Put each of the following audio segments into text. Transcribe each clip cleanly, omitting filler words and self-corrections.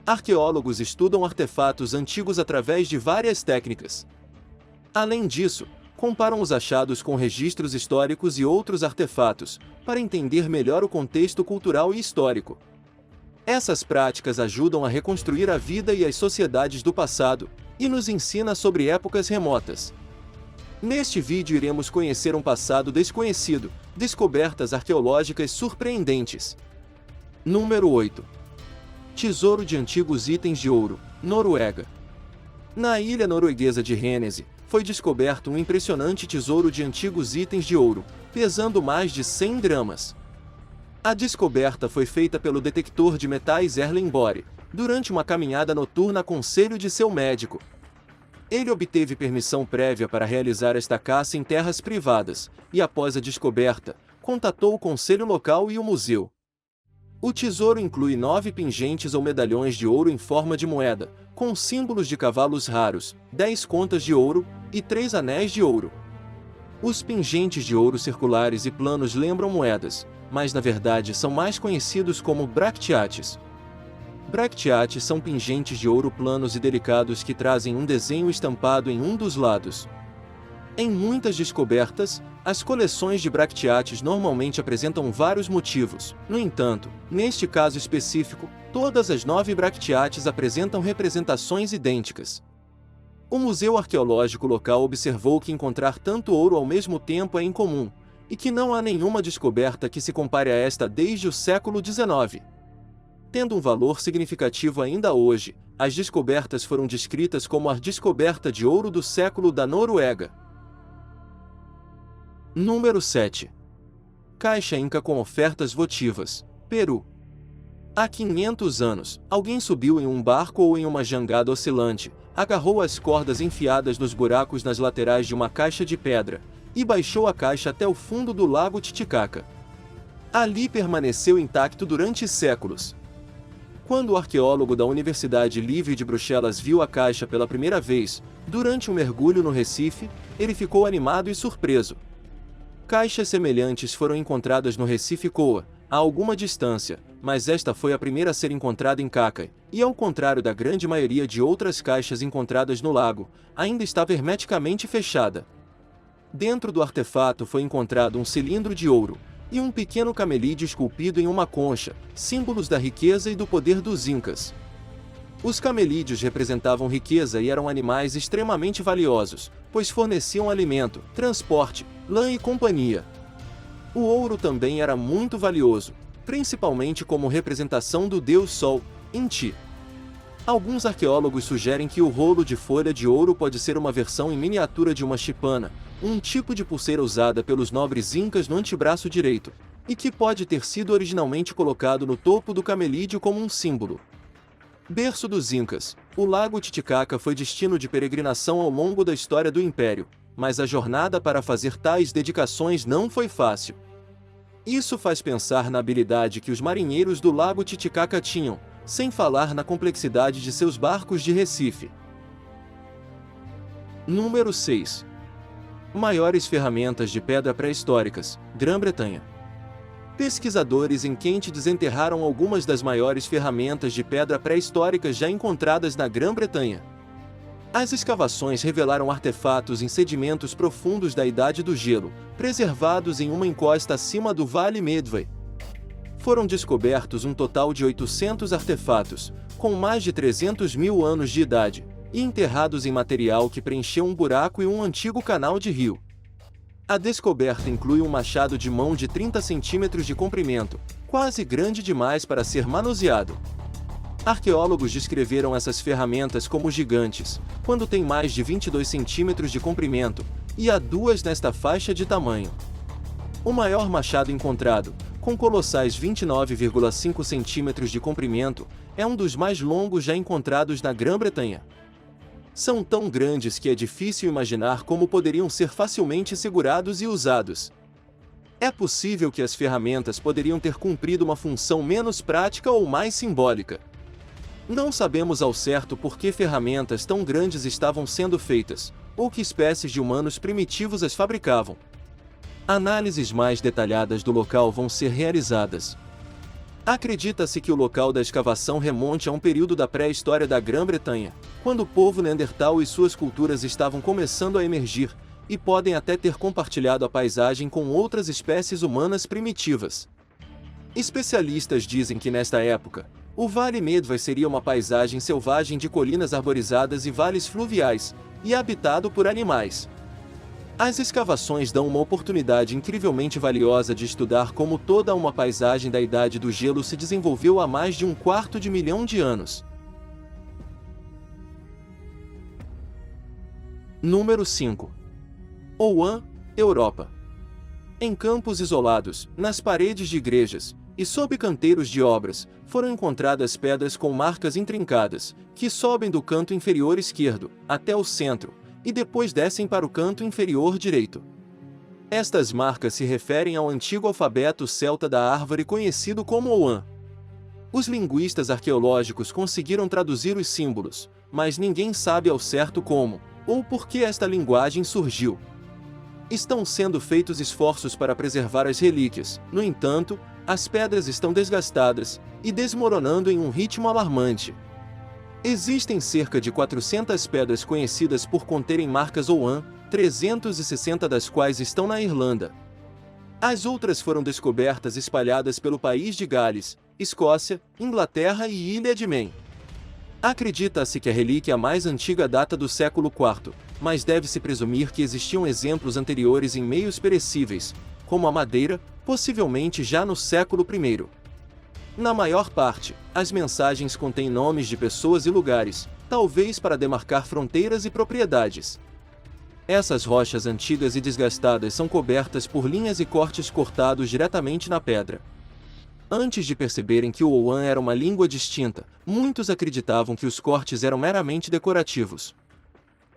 Arqueólogos estudam artefatos antigos através de várias técnicas. Além disso, comparam os achados com registros históricos e outros artefatos, para entender melhor o contexto cultural e histórico. Essas práticas ajudam a reconstruir a vida e as sociedades do passado, e nos ensina sobre épocas remotas. Neste vídeo iremos conhecer um passado desconhecido, descobertas arqueológicas surpreendentes. Número 8. Tesouro de antigos itens de ouro, Noruega. Na ilha norueguesa de Rennes, foi descoberto um impressionante tesouro de antigos itens de ouro, pesando mais de 100 gramas. A descoberta foi feita pelo detector de metais Erling Bore, durante uma caminhada noturna a conselho de seu médico. Ele obteve permissão prévia para realizar esta caça em terras privadas, e após a descoberta, contatou o conselho local e o museu. O tesouro inclui 9 pingentes ou medalhões de ouro em forma de moeda, com símbolos de cavalos raros, 10 contas de ouro e 3 anéis de ouro. Os pingentes de ouro circulares e planos lembram moedas, mas na verdade são mais conhecidos como bracteates. Bracteates são pingentes de ouro planos e delicados que trazem um desenho estampado em um dos lados. Em muitas descobertas, as coleções de bracteates normalmente apresentam vários motivos. No entanto, neste caso específico, todas as 9 bracteates apresentam representações idênticas. O Museu Arqueológico local observou que encontrar tanto ouro ao mesmo tempo é incomum, e que não há nenhuma descoberta que se compare a esta desde o século XIX. Tendo um valor significativo ainda hoje, as descobertas foram descritas como a descoberta de ouro do século da Noruega. Número 7. Caixa Inca com ofertas votivas, Peru. Há 500 anos, alguém subiu em um barco ou em uma jangada oscilante, agarrou as cordas enfiadas nos buracos nas laterais de uma caixa de pedra, e baixou a caixa até o fundo do lago Titicaca. Ali permaneceu intacto durante séculos. Quando o arqueólogo da Universidade Livre de Bruxelas viu a caixa pela primeira vez, durante um mergulho no Recife, ele ficou animado e surpreso. Caixas semelhantes foram encontradas no Recife Coa, a alguma distância, mas esta foi a primeira a ser encontrada em Cacai, e ao contrário da grande maioria de outras caixas encontradas no lago, ainda estava hermeticamente fechada. Dentro do artefato foi encontrado um cilindro de ouro, e um pequeno camelídeo esculpido em uma concha, símbolos da riqueza e do poder dos Incas. Os camelídeos representavam riqueza e eram animais extremamente valiosos, pois forneciam alimento, transporte, lã e companhia. O ouro também era muito valioso, principalmente como representação do deus Sol, Inti. Alguns arqueólogos sugerem que o rolo de folha de ouro pode ser uma versão em miniatura de uma chipana, um tipo de pulseira usada pelos nobres incas no antebraço direito, e que pode ter sido originalmente colocado no topo do camelídeo como um símbolo. Berço dos Incas, o lago Titicaca foi destino de peregrinação ao longo da história do Império, mas a jornada para fazer tais dedicações não foi fácil. Isso faz pensar na habilidade que os marinheiros do lago Titicaca tinham, sem falar na complexidade de seus barcos de Recife. Número 6. Maiores ferramentas de pedra pré-históricas, Grã-Bretanha. Pesquisadores em Kent desenterraram algumas das maiores ferramentas de pedra pré-históricas já encontradas na Grã-Bretanha. As escavações revelaram artefatos em sedimentos profundos da Idade do Gelo, preservados em uma encosta acima do Vale Medway. Foram descobertos um total de 800 artefatos, com mais de 300 mil anos de idade, e enterrados em material que preencheu um buraco e um antigo canal de rio. A descoberta inclui um machado de mão de 30 centímetros de comprimento, quase grande demais para ser manuseado. Arqueólogos descreveram essas ferramentas como gigantes, quando tem mais de 22 centímetros de comprimento, e há 2 nesta faixa de tamanho. O maior machado encontrado, com colossais 29,5 centímetros de comprimento, é um dos mais longos já encontrados na Grã-Bretanha. São tão grandes que é difícil imaginar como poderiam ser facilmente segurados e usados. É possível que as ferramentas poderiam ter cumprido uma função menos prática ou mais simbólica. Não sabemos ao certo por que ferramentas tão grandes estavam sendo feitas, ou que espécies de humanos primitivos as fabricavam. Análises mais detalhadas do local vão ser realizadas. Acredita-se que o local da escavação remonte a um período da pré-história da Grã-Bretanha, quando o povo Neandertal e suas culturas estavam começando a emergir, e podem até ter compartilhado a paisagem com outras espécies humanas primitivas. Especialistas dizem que nesta época, o Vale Medvai seria uma paisagem selvagem de colinas arborizadas e vales fluviais, e habitado por animais. As escavações dão uma oportunidade incrivelmente valiosa de estudar como toda uma paisagem da Idade do Gelo se desenvolveu há mais de 1/4 de milhão de anos. Número 5. Ouan, Europa. Em campos isolados, nas paredes de igrejas, e sob canteiros de obras, foram encontradas pedras com marcas intrincadas, que sobem do canto inferior esquerdo, até o centro, e depois descem para o canto inferior direito. Estas marcas se referem ao antigo alfabeto celta da árvore conhecido como Ouan. Os linguistas arqueológicos conseguiram traduzir os símbolos, mas ninguém sabe ao certo como, ou por que esta linguagem surgiu. Estão sendo feitos esforços para preservar as relíquias, no entanto, as pedras estão desgastadas e desmoronando em um ritmo alarmante. Existem cerca de 400 pedras conhecidas por conterem marcas Ouan, 360 das quais estão na Irlanda. As outras foram descobertas espalhadas pelo país de Gales, Escócia, Inglaterra e Ilha de Man. Acredita-se que a relíquia mais antiga data do século IV, mas deve-se presumir que existiam exemplos anteriores em meios perecíveis, como a madeira, possivelmente já no século I. Na maior parte, as mensagens contêm nomes de pessoas e lugares, talvez para demarcar fronteiras e propriedades. Essas rochas antigas e desgastadas são cobertas por linhas e cortes cortados diretamente na pedra. Antes de perceberem que o Ouan era uma língua distinta, muitos acreditavam que os cortes eram meramente decorativos.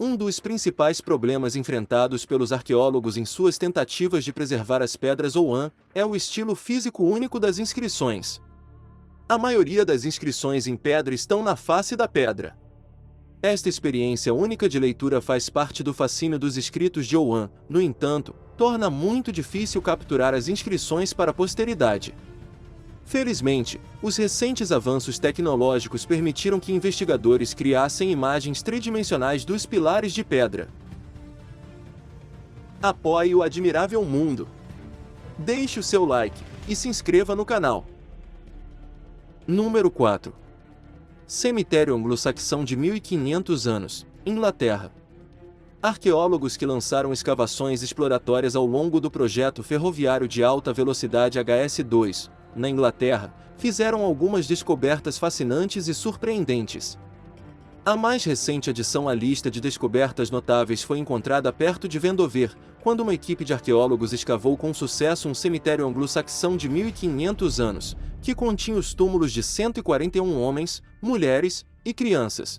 Um dos principais problemas enfrentados pelos arqueólogos em suas tentativas de preservar as pedras Ouan é o estilo físico único das inscrições. A maioria das inscrições em pedra estão na face da pedra. Esta experiência única de leitura faz parte do fascínio dos escritos de Ouan, no entanto, torna muito difícil capturar as inscrições para a posteridade. Felizmente, os recentes avanços tecnológicos permitiram que investigadores criassem imagens tridimensionais dos pilares de pedra. Apoie o admirável mundo. Deixe o seu like e se inscreva no canal. Número 4. Cemitério anglo-saxão de 1500 anos, Inglaterra. Arqueólogos que lançaram escavações exploratórias ao longo do projeto ferroviário de alta velocidade HS2, na Inglaterra, fizeram algumas descobertas fascinantes e surpreendentes. A mais recente adição à lista de descobertas notáveis foi encontrada perto de Vendover, quando uma equipe de arqueólogos escavou com sucesso um cemitério anglo-saxão de 1500 anos, que continha os túmulos de 141 homens, mulheres e crianças.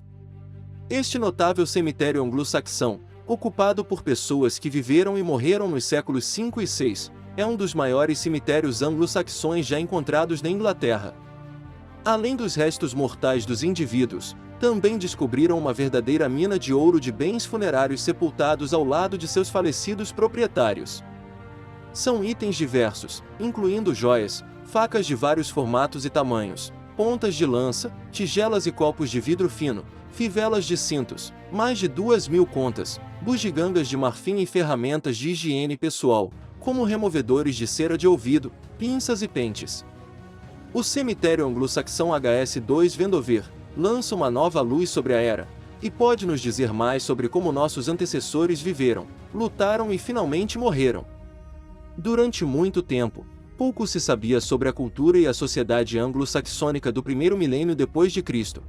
Este notável cemitério anglo-saxão, ocupado por pessoas que viveram e morreram nos séculos V e VI, é um dos maiores cemitérios anglo-saxões já encontrados na Inglaterra. Além dos restos mortais dos indivíduos, também descobriram uma verdadeira mina de ouro de bens funerários sepultados ao lado de seus falecidos proprietários. São itens diversos, incluindo joias, facas de vários formatos e tamanhos, pontas de lança, tigelas e copos de vidro fino, fivelas de cintos, mais de 2.000 contas, bugigangas de marfim e ferramentas de higiene pessoal, como removedores de cera de ouvido, pinças e pentes. O cemitério anglo-saxão HS2 Vendover lança uma nova luz sobre a era, e pode nos dizer mais sobre como nossos antecessores viveram, lutaram e finalmente morreram. Durante muito tempo, pouco se sabia sobre a cultura e a sociedade anglo-saxônica do primeiro milênio depois de Cristo.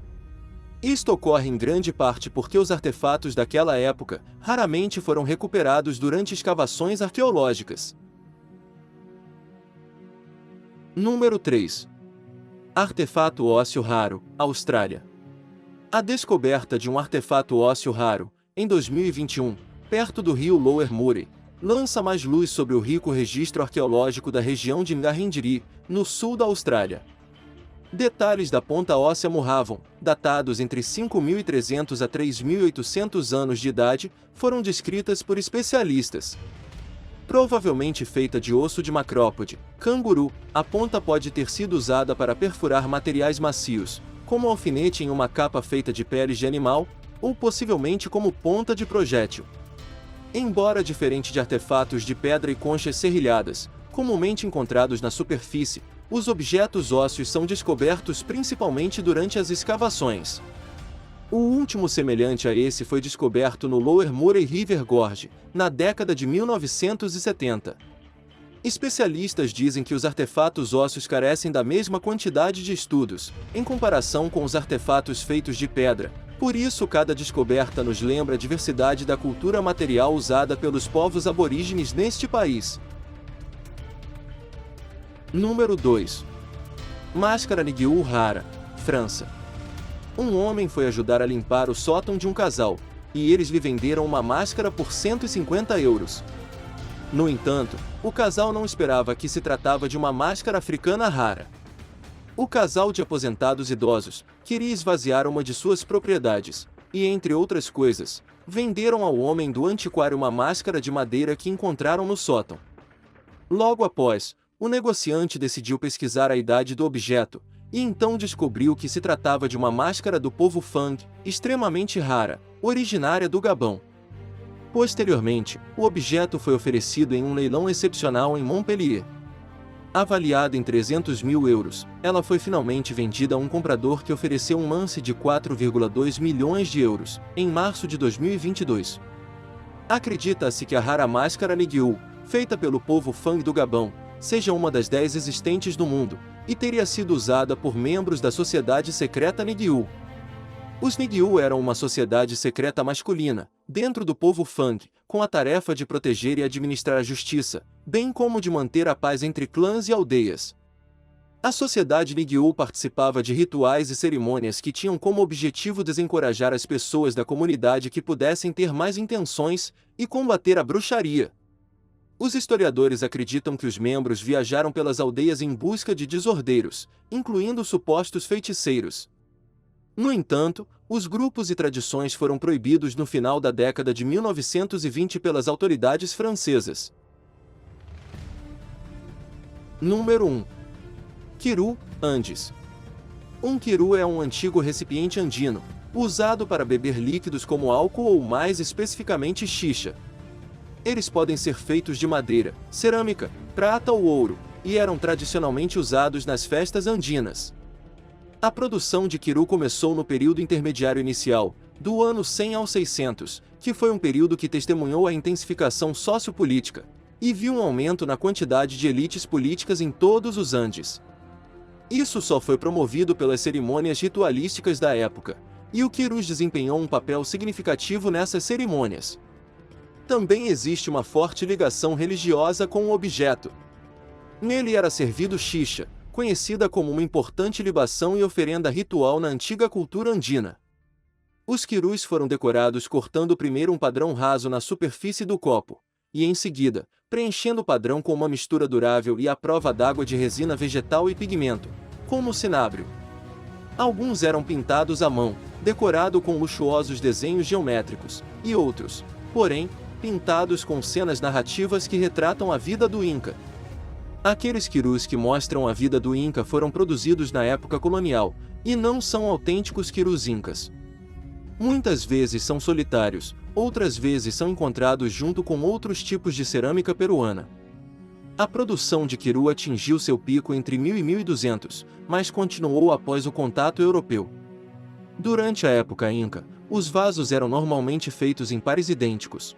Isto ocorre em grande parte porque os artefatos daquela época raramente foram recuperados durante escavações arqueológicas. Número 3. Artefato ósseo raro, Austrália. A descoberta de um artefato ósseo raro, em 2021, perto do rio Lower Murray, lança mais luz sobre o rico registro arqueológico da região de Ngahindiri, no sul da Austrália. Detalhes da ponta óssea Moravan, datados entre 5.300 a 3.800 anos de idade, foram descritas por especialistas. Provavelmente feita de osso de macrópode, Canguru. A ponta pode ter sido usada para perfurar materiais macios, como alfinete em uma capa feita de peles de animal, ou possivelmente como ponta de projétil. Embora diferente de artefatos de pedra e conchas serrilhadas, comumente encontrados na superfície, os objetos ósseos são descobertos principalmente durante as escavações. O último semelhante a esse foi descoberto no Lower Murray River Gorge, na década de 1970. Especialistas dizem que os artefatos ósseos carecem da mesma quantidade de estudos, em comparação com os artefatos feitos de pedra, por isso cada descoberta nos lembra a diversidade da cultura material usada pelos povos aborígenes neste país. Número 2. Máscara Niguel rara, França. Um homem foi ajudar a limpar o sótão de um casal, e eles lhe venderam uma máscara por 150 euros. No entanto, o casal não esperava que se tratava de uma máscara africana rara. O casal de aposentados idosos queria esvaziar uma de suas propriedades, e entre outras coisas, venderam ao homem do antiquário uma máscara de madeira que encontraram no sótão. Logo após, o negociante decidiu pesquisar a idade do objeto, e então descobriu que se tratava de uma máscara do povo Fang, extremamente rara, originária do Gabão. Posteriormente, o objeto foi oferecido em um leilão excepcional em Montpellier. Avaliada em 300 mil euros, ela foi finalmente vendida a um comprador que ofereceu um lance de 4,2 milhões de euros, em março de 2022. Acredita-se que a rara máscara Niguel, feita pelo povo Fang do Gabão, seja uma das 10 existentes no mundo, e teria sido usada por membros da sociedade secreta Niguel. Os Niguel eram uma sociedade secreta masculina, dentro do povo Fang, com a tarefa de proteger e administrar a justiça, bem como de manter a paz entre clãs e aldeias. A sociedade Niguel participava de rituais e cerimônias que tinham como objetivo desencorajar as pessoas da comunidade que pudessem ter más intenções e combater a bruxaria. Os historiadores acreditam que os membros viajaram pelas aldeias em busca de desordeiros, incluindo supostos feiticeiros. No entanto, os grupos e tradições foram proibidos no final da década de 1920 pelas autoridades francesas. Número 1. Quiru, Andes. Um quiru é um antigo recipiente andino, usado para beber líquidos como álcool ou mais especificamente xixa. Eles podem ser feitos de madeira, cerâmica, prata ou ouro, e eram tradicionalmente usados nas festas andinas. A produção de quiru começou no período intermediário inicial, do ano 100 ao 600, que foi um período que testemunhou a intensificação sociopolítica, e viu um aumento na quantidade de elites políticas em todos os Andes. Isso só foi promovido pelas cerimônias ritualísticas da época, e o quiru desempenhou um papel significativo nessas cerimônias. Também existe uma forte ligação religiosa com o objeto. Nele era servido xixa, conhecida como uma importante libação e oferenda ritual na antiga cultura andina. Os quirus foram decorados cortando primeiro um padrão raso na superfície do copo, e em seguida, preenchendo o padrão com uma mistura durável e à prova d'água de resina vegetal e pigmento, como o cinábrio. Alguns eram pintados à mão, decorado com luxuosos desenhos geométricos, e outros, porém, pintados com cenas narrativas que retratam a vida do Inca. Aqueles quirus que mostram a vida do Inca foram produzidos na época colonial, e não são autênticos quirus incas. Muitas vezes são solitários, outras vezes são encontrados junto com outros tipos de cerâmica peruana. A produção de quiru atingiu seu pico entre 1000 e 1200, mas continuou após o contato europeu. Durante a época Inca, os vasos eram normalmente feitos em pares idênticos.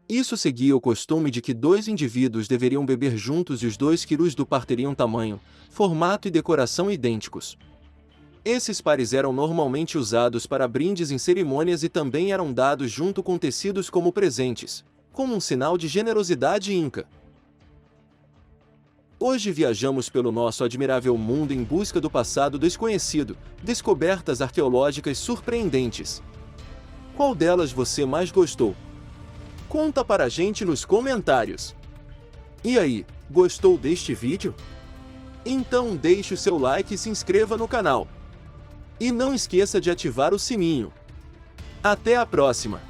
Isso seguia o costume de que 2 indivíduos deveriam beber juntos e os 2 quirus do par teriam tamanho, formato e decoração idênticos. Esses pares eram normalmente usados para brindes em cerimônias e também eram dados junto com tecidos como presentes, como um sinal de generosidade inca. Hoje viajamos pelo nosso admirável mundo em busca do passado desconhecido, descobertas arqueológicas surpreendentes. Qual delas você mais gostou? Conta para a gente nos comentários. E aí, gostou deste vídeo? Então deixe o seu like e se inscreva no canal. E não esqueça de ativar o sininho. Até a próxima!